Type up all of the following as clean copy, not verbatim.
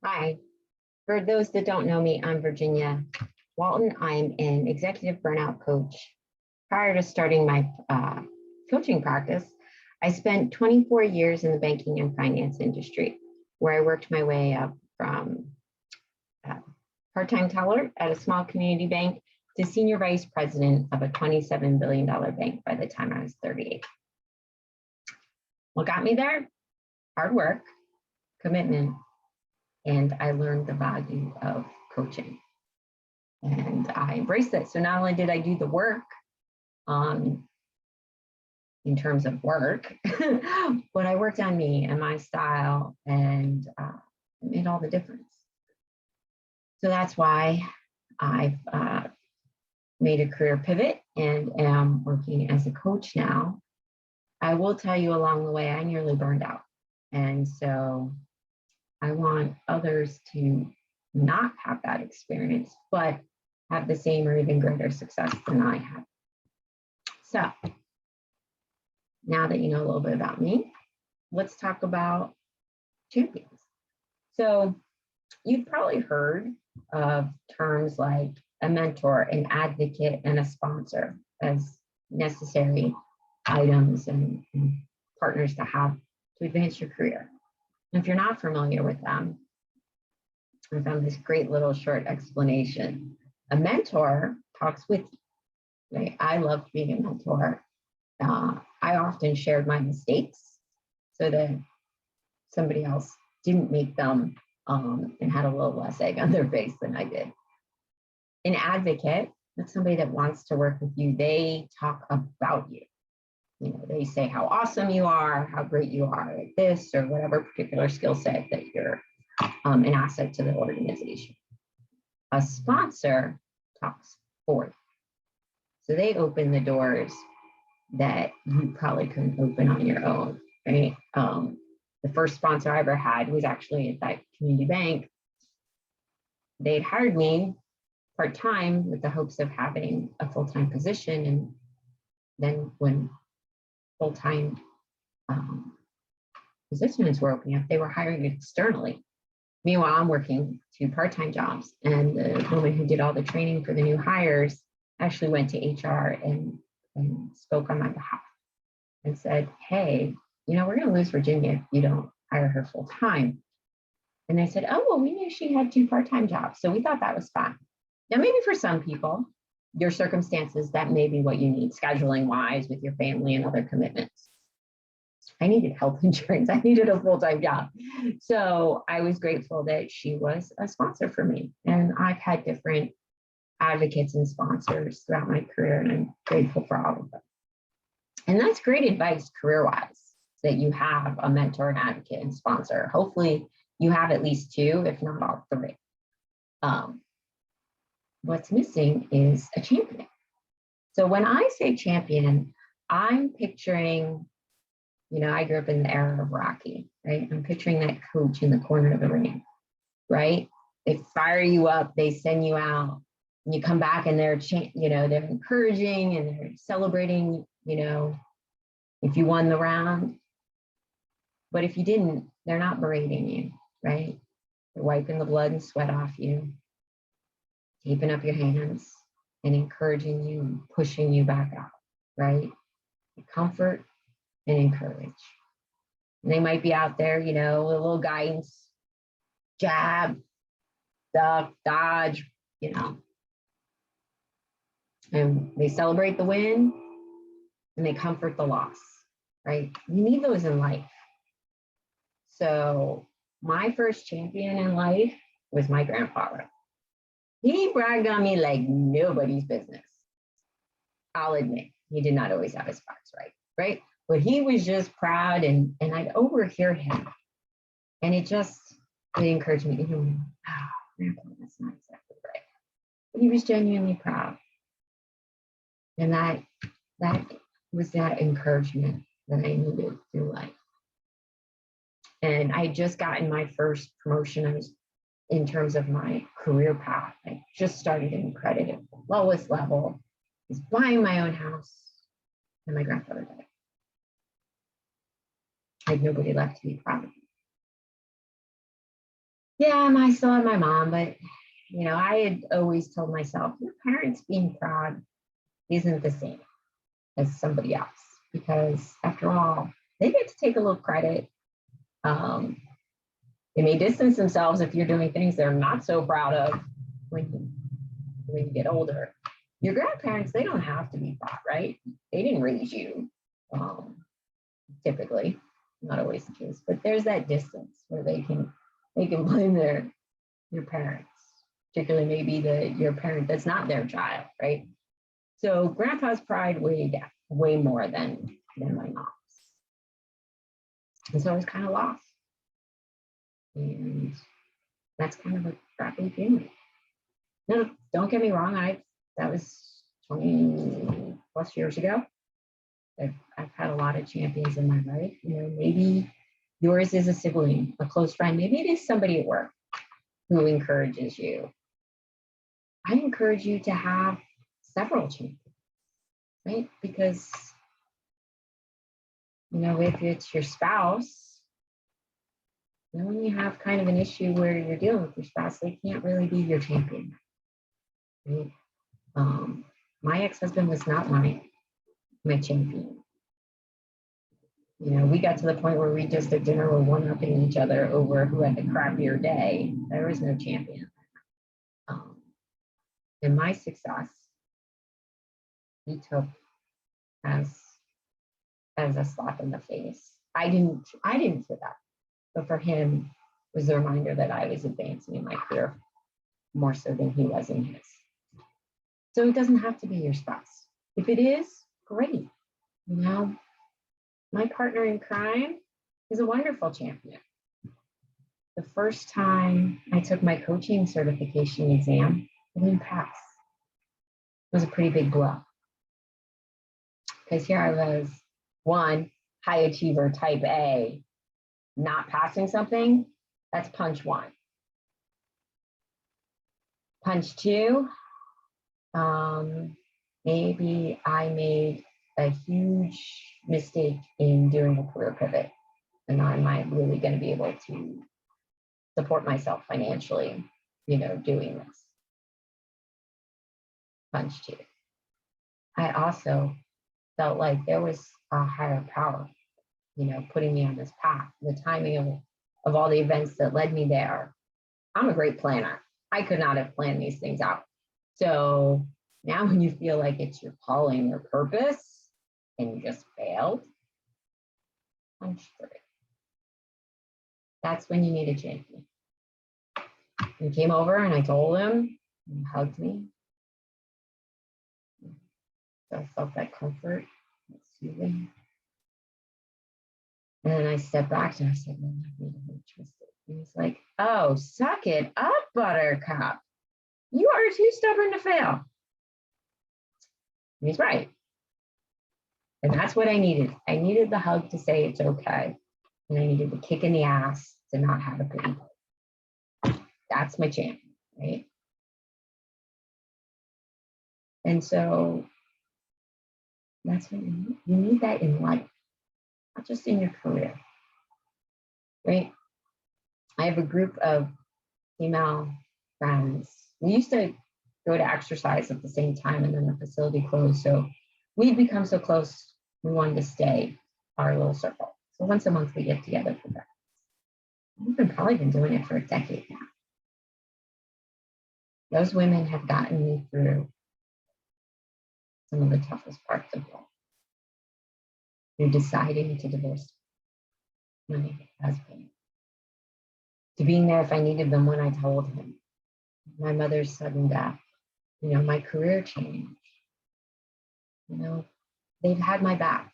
Hi, for those that don't know me, I'm Virginia Walton. I'm an executive burnout coach. Prior to starting my coaching practice, I spent 24 years in the banking and finance industry, where I worked my way up from part-time teller at a small community bank to senior vice president of a $27 billion bank by the time I was 38. What got me there? Hard work, commitment, and I learned the value of coaching. And I embraced it. So not only did I do the work in terms of work, but I worked on me and my style, and it made all the difference. So that's why I've made a career pivot and am working as a coach now. I will tell you along the way, I nearly burned out. And so I want others to not have that experience, but have the same or even greater success than I have. So now that you know a little bit about me, let's talk about champions. So you've probably heard of terms like a mentor, an advocate, and a sponsor as necessary items and partners to have to advance your career. If you're not familiar with them, I found this great little short explanation. A mentor talks with you. Right? I loved being a mentor. I often shared my mistakes so that somebody else didn't make them and had a little less egg on their face than I did. An advocate, that's somebody that wants to work with you. They talk about you. You know, they say how awesome you are, how great you are at this or whatever particular skill set that you're an asset to the organization. A sponsor talks for you. So they open the doors that you probably couldn't open on your own, right? The first sponsor I ever had was actually at that community bank. They'd hired me part-time with the hopes of having a full-time position. And then when full-time positions were opening up, they were hiring externally. Meanwhile, I'm working 2 part-time jobs. And the woman who did all the training for the new hires actually went to HR and spoke on my behalf and said, hey, you know, we're going to lose Virginia if you don't hire her full time. And they said, oh, well, we knew she had 2 part-time jobs. So we thought that was fine. Now, maybe for some people, your circumstances, that may be what you need scheduling wise with your family and other commitments. I needed health insurance. I needed a full-time job. So I was grateful that she was a sponsor for me. And I've had different advocates and sponsors throughout my career, and I'm grateful for all of them. And that's great advice career-wise, that you have a mentor, an advocate, and sponsor. Hopefully you have at least 2, if not all 3. What's missing is a champion. So when I say champion, I'm picturing, you know, I grew up in the era of Rocky, right? I'm picturing that coach in the corner of the ring, right? They fire you up, they send you out, and you come back and they're, you know, they're encouraging and they're celebrating, you know, if you won the round. But if you didn't, they're not berating you, right? They're wiping the blood and sweat off you, taping up your hands and encouraging you and pushing you back out, right? Comfort and encourage. And they might be out there, you know, a little guidance, jab, duck, dodge, you know. And they celebrate the win and they comfort the loss, right? You need those in life. So my first champion in life was my grandfather. He bragged on me like nobody's business. I'll admit, he did not always have his facts right? But he was just proud, and I'd overhear him. And it encouraged me, Grandpa, that's not exactly right. But he was genuinely proud. And that was that encouragement that I needed through life. And I had just gotten my first promotion. I was, in terms of my career path, I just started in credit at the lowest level. I was buying my own house, and my grandfather died. I had nobody left to be proud of me. Yeah, I still have my mom, but I had always told myself, your parents being proud isn't the same as somebody else because after all, they get to take a little credit. Um, they may distance themselves if you're doing things they're not so proud of when you get older. Your grandparents, they don't have to be proud, right? They didn't raise you, um, typically, not always the case, but there's that distance where they can blame your parents, particularly maybe your parent that's not their child, right? So grandpa's pride weighed way more than my mom's. And so I was kind of lost. And that's kind of a crappy feeling. No, don't get me wrong, that was 20 plus years ago. I've had a lot of champions in my life. Maybe yours is a sibling, a close friend, maybe it is somebody at work who encourages you. I encourage you to have several champions, right? Because if it's your spouse, when you have kind of an issue where you're dealing with your spouse, they can't really be your champion, right? My ex-husband was not my champion. We got to the point where we just at dinner were one-upping each other over who had the crappier day. There was no champion. And my success, he took as a slap in the face. I didn't for that, but for him was the reminder that I was advancing in my career more so than he was in his. So it doesn't have to be your spouse. If it is, great. My partner in crime is a wonderful champion. The first time I took my coaching certification exam, I didn't pass. It was a pretty big blow. Because here I was, one, high achiever type A, not passing something, that's punch one. Punch two, maybe I made a huge mistake in doing a career pivot. And am I really going to be able to support myself financially, doing this? Punch two. I also felt like there was a higher power, putting me on this path. The timing of all the events that led me there. I'm a great planner. I could not have planned these things out. So now when you feel like it's your calling or purpose and you just failed, punch three. That's when you need a champion. He came over and I told him, and he hugged me. So I felt that comfort, that soothing. And then I stepped back and I said, no, I made a mistake. And he's like, oh, suck it up, Buttercup. You are too stubborn to fail. And he's right. And that's what I needed. I needed the hug to say it's okay. And I needed the kick in the ass to not have a pity. That's my champion, right? And so that's what you need. You need that in life, not just in your career, right? I have a group of female friends. We used to go to exercise at the same time and then the facility closed. So we'd become so close, we wanted to stay our little circle. So once a month we get together for breakfast. We've probably been doing it for a decade now. Those women have gotten me through some of the toughest parts of life. They're deciding to divorce my husband, to being there if I needed them when I told him, my mother's sudden death, my career change. They've had my back.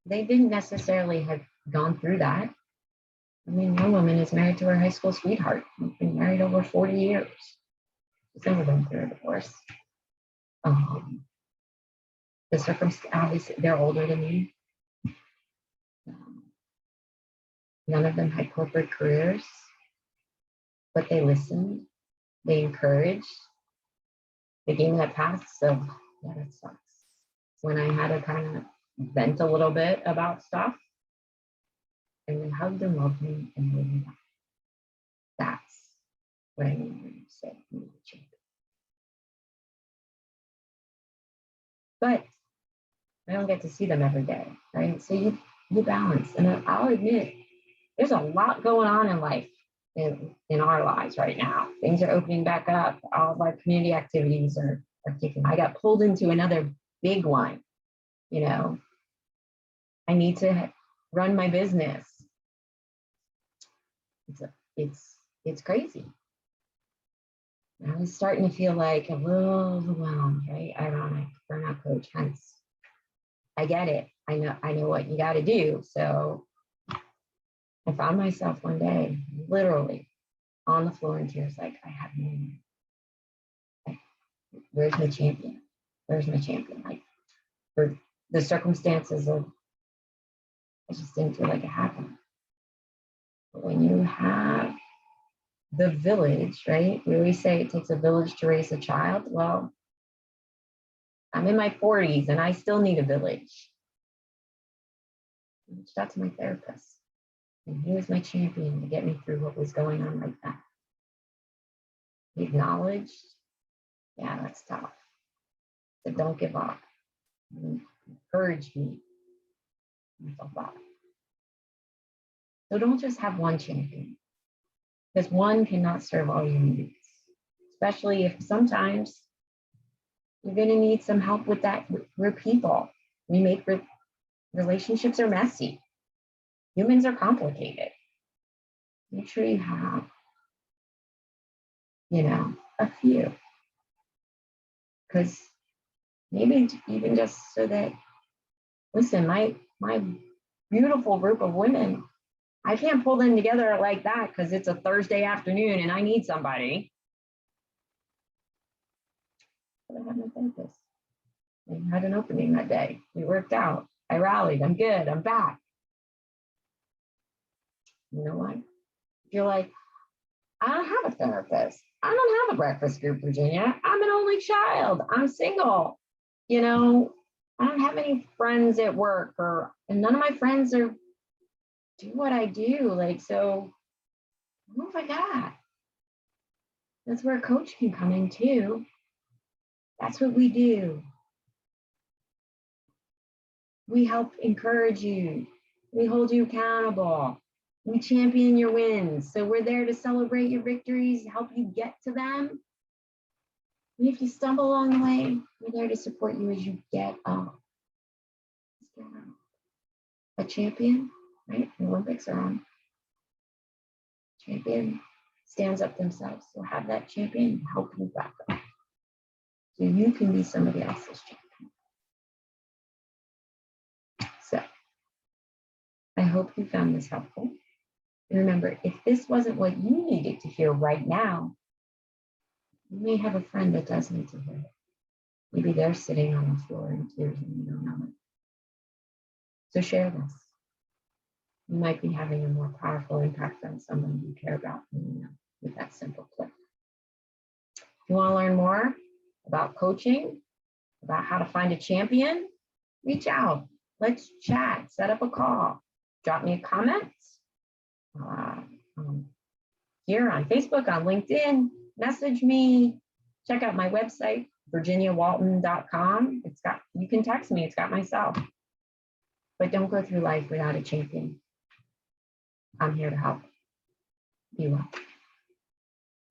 They didn't necessarily have gone through that. One woman is married to her high school sweetheart. We've been married over 40 years. She's never been through a divorce. The circumstance, obviously, they're older than me. None of them had corporate careers, but they listened, they encouraged, they gave me that path. So, yeah, that sucks. When I had to kind of vent a little bit about stuff, and they hugged and loved me and made me back. That's what I mean when you say you need a champion. But I don't get to see them every day, right? So you balance. And I'll admit, there's a lot going on in life, in our lives right now. Things are opening back up. All of our community activities are kicking. I got pulled into another big one. You know, I need to run my business. It's crazy. I was starting to feel like a little overwhelmed, right? Ironic, burnout coach, hence. I get it. I know what you got to do. So I found myself one day, literally on the floor in tears, like, I have no one. Like, where's my champion? Where's my champion? Like, for the circumstances of, I just didn't feel like it happened. But when you have the village, right? We always say it takes a village to raise a child. Well, I'm in my 40s and I still need a village. I reached out to my therapist, and he was my champion to get me through what was going on like that. He acknowledged, yeah, that's tough. So don't give up. He encouraged me. I felt that. So don't just have one champion, because one cannot serve all your needs, especially if sometimes you're going to need some help with that. We're people. We make relationships are messy. Humans are complicated. Make sure you have, a few. Because maybe even just so that, listen, my beautiful group of women, I can't pull them together like that because it's a Thursday afternoon and I need somebody. But I have my therapist. I had an opening that day. We worked out. I rallied. I'm good. I'm back. You know what? If you're like, I don't have a therapist. I don't have a breakfast group, Virginia. I'm an only child. I'm single. I don't have any friends at work, and none of my friends do what I do. Like, so what have I got? That's where a coach can come in too. That's what we do. We help encourage you. We hold you accountable. We champion your wins. So we're there to celebrate your victories, help you get to them. And if you stumble along the way, we're there to support you as you get up. A champion, right? The Olympics are on. Champion stands up themselves. So have that champion help you back up. So you can be somebody else's champion. So I hope you found this helpful. And remember, if this wasn't what you needed to hear right now, you may have a friend that does need to hear it. Maybe they're sitting on the floor in tears and you don't know it. So share this. You might be having a more powerful impact on someone you care about with that simple click. If you want to learn more about coaching, about how to find a champion, reach out. Let's chat, set up a call, drop me a comment here on Facebook, on LinkedIn, message me, check out my website, virginiawalton.com. You can text me, it's got my cell. But don't go through life without a champion. I'm here to help. Be well.